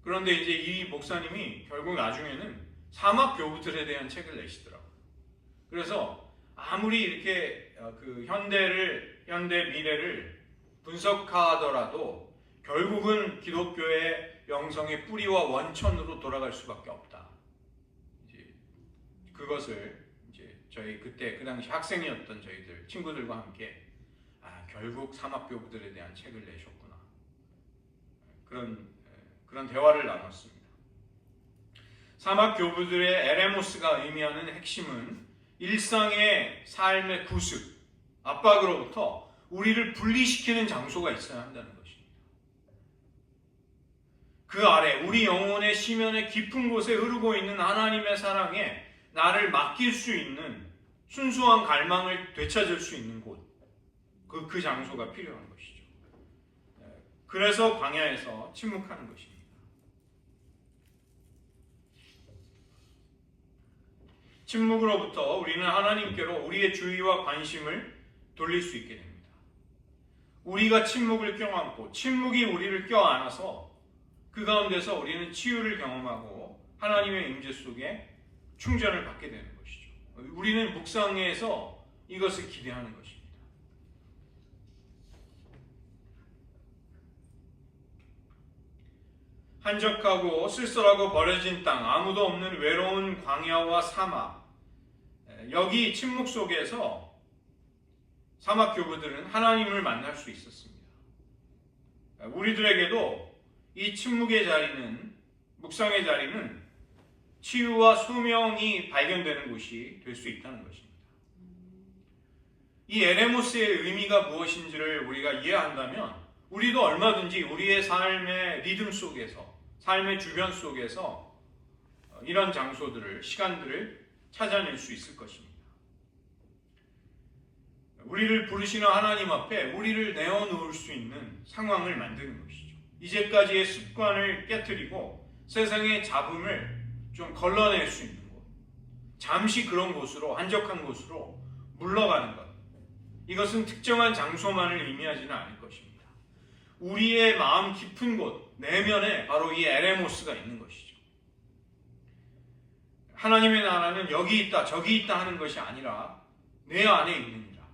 그런데 이제 이 목사님이 결국 나중에는 사막 교부들에 대한 책을 내시더라고요. 그래서 아무리 이렇게 그 현대 미래를 분석하더라도 결국은 기독교의 영성의 뿌리와 원천으로 돌아갈 수밖에 없다. 이제 그것을 이제 저희 그때 그 당시 학생이었던 저희들 친구들과 함께 결국 사막교부들에 대한 책을 내셨구나. 그런 대화를 나눴습니다. 사막교부들의 에레모스가 의미하는 핵심은 일상의 삶의 구습, 압박으로부터 우리를 분리시키는 장소가 있어야 한다는 것입니다. 그 아래 우리 영혼의 심연의 깊은 곳에 흐르고 있는 하나님의 사랑에 나를 맡길 수 있는 순수한 갈망을 되찾을 수 있는 곳, 그 장소가 필요한 것이죠. 그래서 광야에서 침묵하는 것입니다. 침묵으로부터 우리는 하나님께로 우리의 주의와 관심을 돌릴 수 있게 됩니다. 우리가 침묵을 껴안고 침묵이 우리를 껴안아서 그 가운데서 우리는 치유를 경험하고 하나님의 임재 속에 충전을 받게 되는 것이죠. 우리는 묵상에서 이것을 기대하는 것입니다. 한적하고 쓸쓸하고 버려진 땅, 아무도 없는 외로운 광야와 사막, 여기 침묵 속에서 사막 교부들은 하나님을 만날 수 있었습니다. 우리들에게도 이 침묵의 자리는, 묵상의 자리는 치유와 소명이 발견되는 곳이 될 수 있다는 것입니다. 이 에레모스의 의미가 무엇인지를 우리가 이해한다면 우리도 얼마든지 우리의 삶의 리듬 속에서 삶의 주변 속에서 이런 장소들을, 시간들을 찾아낼 수 있을 것입니다. 우리를 부르시는 하나님 앞에 우리를 내어놓을 수 있는 상황을 만드는 것이죠. 이제까지의 습관을 깨트리고 세상의 잡음을 좀 걸러낼 수 있는 곳, 잠시 그런 곳으로, 한적한 곳으로 물러가는 것, 이것은 특정한 장소만을 의미하지는 않을 것입니다. 우리의 마음 깊은 곳, 내면에 바로 이 에레모스가 있는 것이죠. 하나님의 나라는 여기 있다, 저기 있다 하는 것이 아니라 내 안에 있느니라.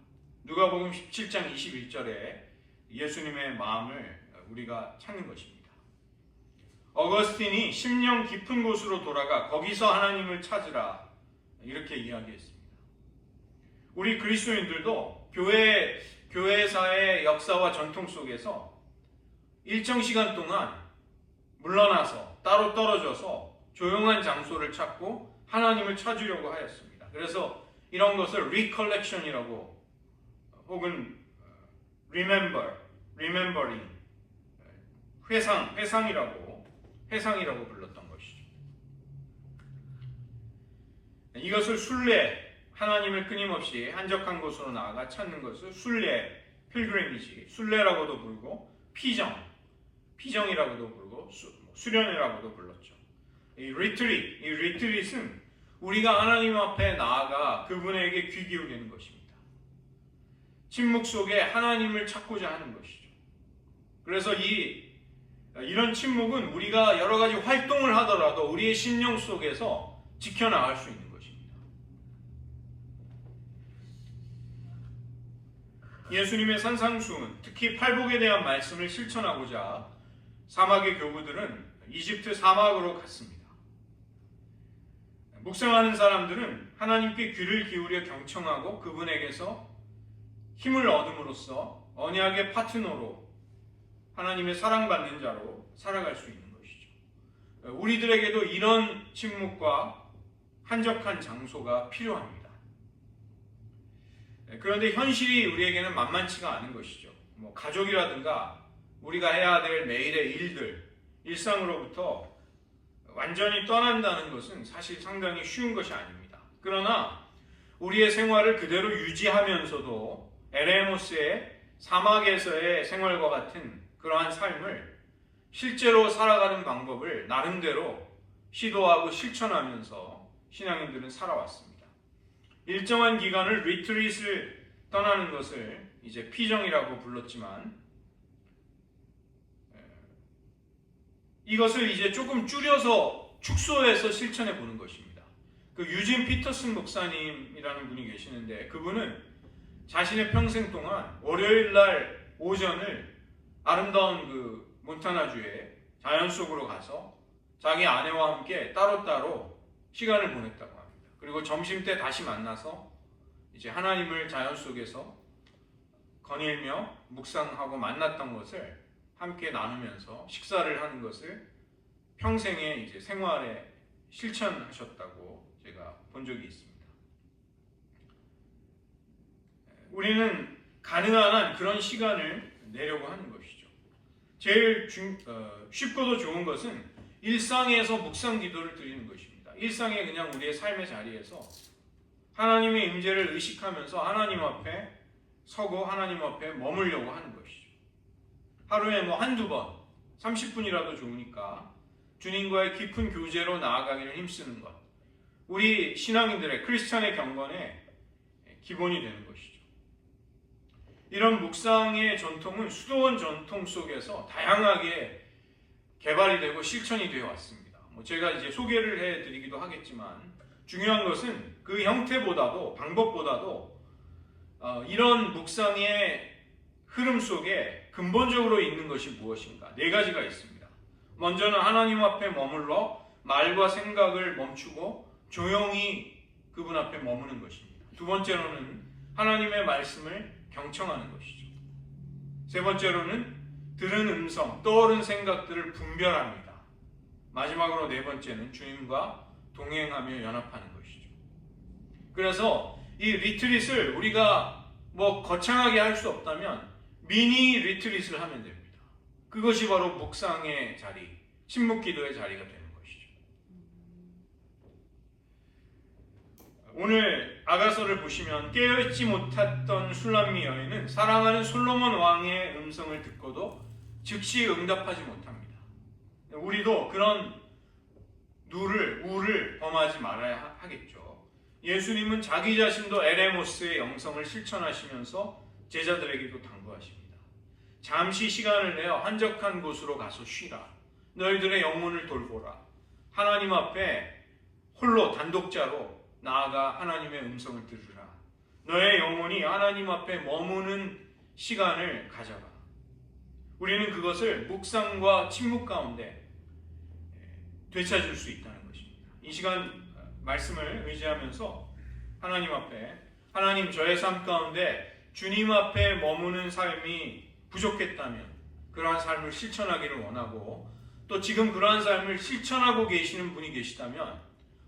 누가복음 17장 21절에 예수님의 마음을 우리가 찾는 것입니다. 어거스틴이 심령 깊은 곳으로 돌아가 거기서 하나님을 찾으라, 이렇게 이야기했습니다. 우리 그리스도인들도 교회사의 역사와 전통 속에서 일정 시간 동안 물러나서 따로 떨어져서 조용한 장소를 찾고 하나님을 찾으려고 하였습니다. 그래서 이런 것을 recollection이라고 혹은 remembering, 회상이라고 불렀던 것이죠. 이것을 순례, 하나님을 끊임없이 한적한 곳으로 나아가 찾는 것을 순례, 필그리미지, 순례라고도 부르고 피정이라고도 부르고 수련회라고도 불렀죠. 이 리트릿은 우리가 하나님 앞에 나아가 그분에게 귀 기울이는 것입니다. 침묵 속에 하나님을 찾고자 하는 것이죠. 그래서 이런 침묵은 우리가 여러 가지 활동을 하더라도 우리의 심령 속에서 지켜나갈 수 있는 것입니다. 예수님의 산상수훈, 특히 팔복에 대한 말씀을 실천하고자 사막의 교부들은 이집트 사막으로 갔습니다. 묵상하는 사람들은 하나님께 귀를 기울여 경청하고 그분에게서 힘을 얻음으로써 언약의 파트너로, 하나님의 사랑받는 자로 살아갈 수 있는 것이죠. 우리들에게도 이런 침묵과 한적한 장소가 필요합니다. 그런데 현실이 우리에게는 만만치가 않은 것이죠. 가족이라든가 우리가 해야 될 매일의 일들, 일상으로부터 완전히 떠난다는 것은 사실 상당히 쉬운 것이 아닙니다. 그러나 우리의 생활을 그대로 유지하면서도 에레모스의 사막에서의 생활과 같은 그러한 삶을 실제로 살아가는 방법을 나름대로 시도하고 실천하면서 신앙인들은 살아왔습니다. 일정한 기간을 리트릿을 떠나는 것을 이제 피정이라고 불렀지만 이것을 이제 조금 줄여서 축소해서 실천해 보는 것입니다. 그 유진 피터슨 목사님이라는 분이 계시는데 그분은 자신의 평생 동안 월요일 날 오전을 아름다운 그 몬타나주의 자연 속으로 가서 자기 아내와 함께 따로따로 시간을 보냈다고 합니다. 그리고 점심 때 다시 만나서 이제 하나님을 자연 속에서 거닐며 묵상하고 만났던 것을 함께 나누면서 식사를 하는 것을 평생의 이제 생활에 실천하셨다고 제가 본 적이 있습니다. 우리는 가능한 한 그런 시간을 내려고 하는 것이죠. 제일 쉽고도 좋은 것은 일상에서 묵상 기도를 드리는 것입니다. 일상에 그냥 우리의 삶의 자리에서 하나님의 임재를 의식하면서 하나님 앞에 서고 하나님 앞에 머물려고 하는 것이죠. 하루에 한두 번, 30분이라도 좋으니까 주님과의 깊은 교제로 나아가기를 힘쓰는 것. 우리 신앙인들의 크리스찬의 경건의 기본이 되는 것이죠. 이런 묵상의 전통은 수도원 전통 속에서 다양하게 개발이 되고 실천이 되어 왔습니다. 제가 이제 소개를 해드리기도 하겠지만 중요한 것은 그 형태보다도 방법보다도 이런 묵상의 흐름 속에 근본적으로 있는 것이 무엇인가? 4가지가 있습니다. 먼저는 하나님 앞에 머물러 말과 생각을 멈추고 조용히 그분 앞에 머무는 것입니다. 두 번째로는 하나님의 말씀을 경청하는 것이죠. 세 번째로는 들은 음성, 떠오른 생각들을 분별합니다. 마지막으로 네 번째는 주님과 동행하며 연합하는 것이죠. 그래서 이 리트릿을 우리가 거창하게 할 수 없다면 미니 리트릿을 하면 됩니다. 그것이 바로 묵상의 자리, 침묵 기도의 자리가 되는 것이죠. 오늘 아가서를 보시면 깨어있지 못했던 슐람미 여인은 사랑하는 솔로몬 왕의 음성을 듣고도 즉시 응답하지 못합니다. 우리도 그런 우를 범하지 말아야 하겠죠. 예수님은 자기 자신도 에레모스의 영성을 실천하시면서 제자들에게도 당부하십니다. 잠시 시간을 내어 한적한 곳으로 가서 쉬라. 너희들의 영혼을 돌보라. 하나님 앞에 홀로 단독자로 나아가 하나님의 음성을 들으라. 너의 영혼이 하나님 앞에 머무는 시간을 가져라. 우리는 그것을 묵상과 침묵 가운데 되찾을 수 있다는 것입니다. 이 시간 말씀을 의지하면서 하나님 앞에, 하나님, 저의 삶 가운데 주님 앞에 머무는 삶이 부족했다면 그러한 삶을 실천하기를 원하고, 또 지금 그러한 삶을 실천하고 계시는 분이 계시다면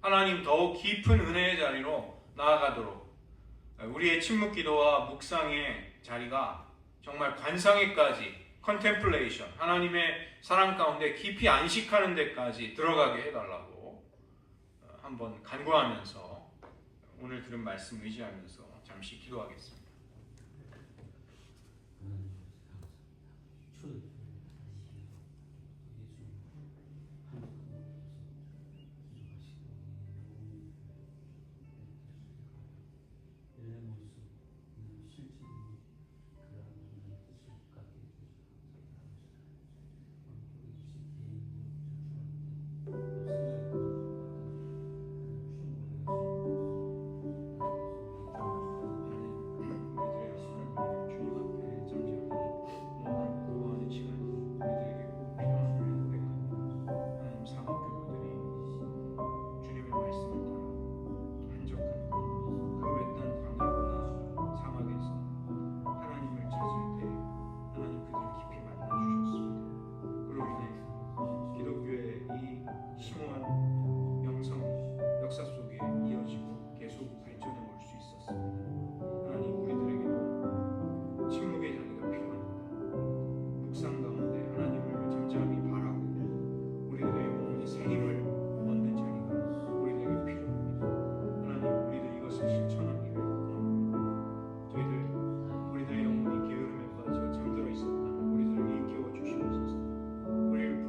하나님, 더욱 깊은 은혜의 자리로 나아가도록 우리의 침묵 기도와 묵상의 자리가 정말 관상에까지, 컨템플레이션, 하나님의 사랑 가운데 깊이 안식하는 데까지 들어가게 해달라고 한번 간구하면서 오늘 들은 말씀 의지하면서 잠시 기도하겠습니다.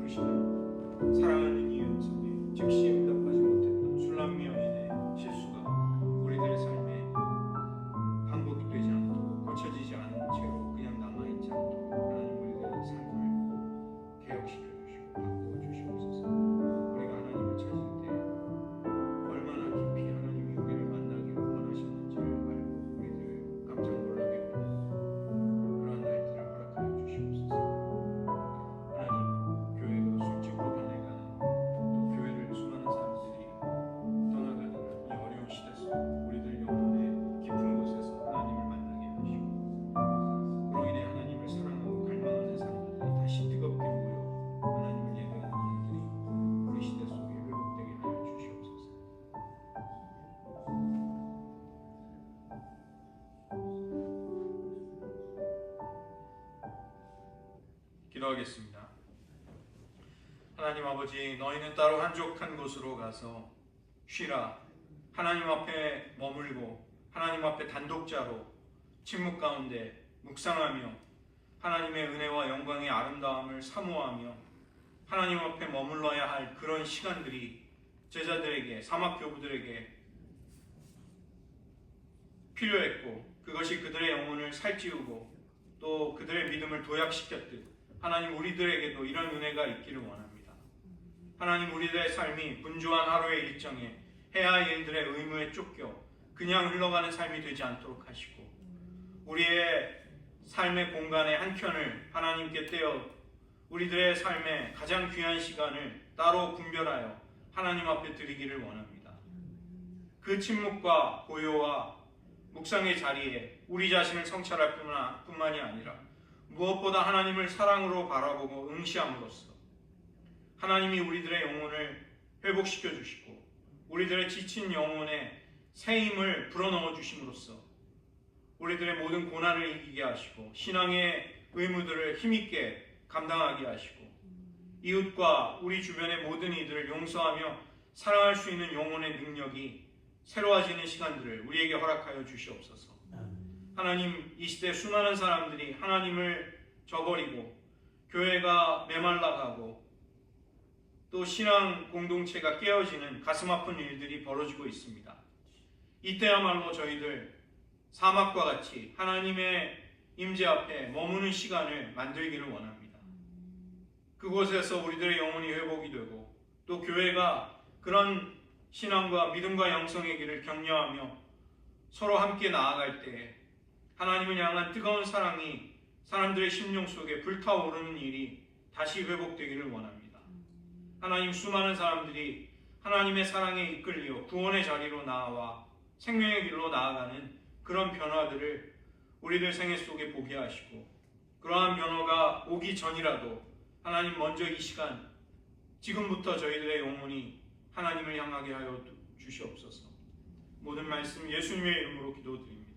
사랑하는 이 음성에 즉시 응답하지 못했던 슐람미 여인의 실수가 우리들의 삶에 반복이 되지 않도록, 고쳐지지 않은 채로 그냥 남아있지 않도록 하나님, 우리들의 삶을 개혁시켜 주시고 바꾸어 주시옵소서. 우리가 하나님을 찾을 때 얼마나 깊이 하나님이 우리를 만나기를 원하시는지를 알고 우리들을 깜짝 놀라게 되는 그러한 날들을 허락하여 주시옵소서. 기도하겠습니다. 하나님 아버지, 너희는 따로 한적한 곳으로 가서 쉬라. 하나님 앞에 머물고 하나님 앞에 단독자로 침묵 가운데 묵상하며 하나님의 은혜와 영광의 아름다움을 사모하며 하나님 앞에 머물러야 할 그런 시간들이 제자들에게, 사막교부들에게 필요했고, 그것이 그들의 영혼을 살찌우고 또 그들의 믿음을 도약시켰듯 하나님, 우리들에게도 이런 은혜가 있기를 원합니다. 하나님, 우리들의 삶이 분주한 하루의 일정에 해야 할 일들의 의무에 쫓겨 그냥 흘러가는 삶이 되지 않도록 하시고, 우리의 삶의 공간의 한켠을 하나님께 떼어 우리들의 삶의 가장 귀한 시간을 따로 분별하여 하나님 앞에 드리기를 원합니다. 그 침묵과 고요와 묵상의 자리에 우리 자신을 성찰할 뿐만이 아니라 무엇보다 하나님을 사랑으로 바라보고 응시함으로써 하나님이 우리들의 영혼을 회복시켜 주시고 우리들의 지친 영혼에 새 힘을 불어넣어 주심으로써 우리들의 모든 고난을 이기게 하시고 신앙의 의무들을 힘있게 감당하게 하시고 이웃과 우리 주변의 모든 이들을 용서하며 사랑할 수 있는 영혼의 능력이 새로워지는 시간들을 우리에게 허락하여 주시옵소서. 하나님, 이 시대 수많은 사람들이 하나님을 저버리고 교회가 메말라가고 또 신앙 공동체가 깨어지는 가슴 아픈 일들이 벌어지고 있습니다. 이때야말로 저희들 사막과 같이 하나님의 임재 앞에 머무는 시간을 만들기를 원합니다. 그곳에서 우리들의 영혼이 회복이 되고 또 교회가 그런 신앙과 믿음과 영성의 길을 격려하며 서로 함께 나아갈 때에 하나님을 향한 뜨거운 사랑이 사람들의 심령 속에 불타오르는 일이 다시 회복되기를 원합니다. 하나님, 수많은 사람들이 하나님의 사랑에 이끌려 구원의 자리로 나아와 생명의 길로 나아가는 그런 변화들을 우리들 생애 속에 보게 하시고, 그러한 변화가 오기 전이라도 하나님 먼저 이 시간 지금부터 저희들의 영혼이 하나님을 향하게 하여 주시옵소서. 모든 말씀 예수님의 이름으로 기도드립니다.